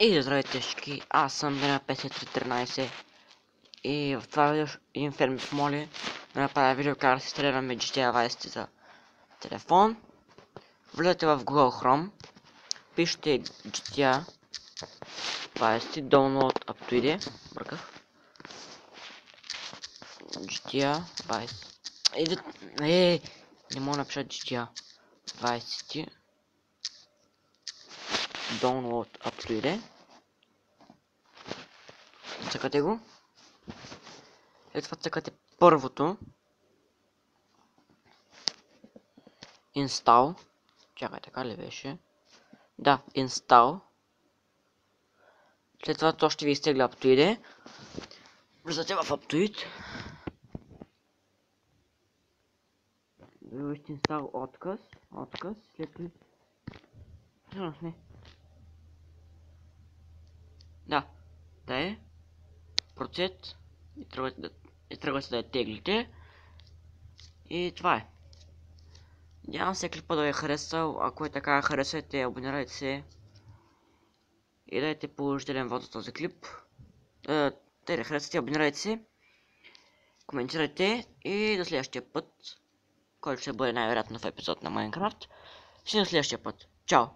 И здравейте всички, аз съм Дена 5313 и в това видео един фермер помоли да направя видео как да се инсталираме GTA Vice City за телефон. Влезете в Google Chrome, пишете GTA Vice City, download up to ID, бърках. GTA Vice. Не мога да напиша GTA Vice City, download up to ID. Цъкате го. След това цъкате първото. Install. Чакай, така ли беше? Да, Install. След това то ще ви изтегля UpToID. Влизате в UpToID. Вижте Install отказ. След това... Да, да е. Процент. И тръгвате да я теглите. И това е. Надявам се клипа да ви е харесал. Ако е така, харесайте, абонирайте се. И дайте положителен вод за този клип. Те да харесате, абонирайте се. Коментирайте и до следващия път, който ще бъде най-вероятно в епизод на Майнкрафт. Ще до следващия път. Чао!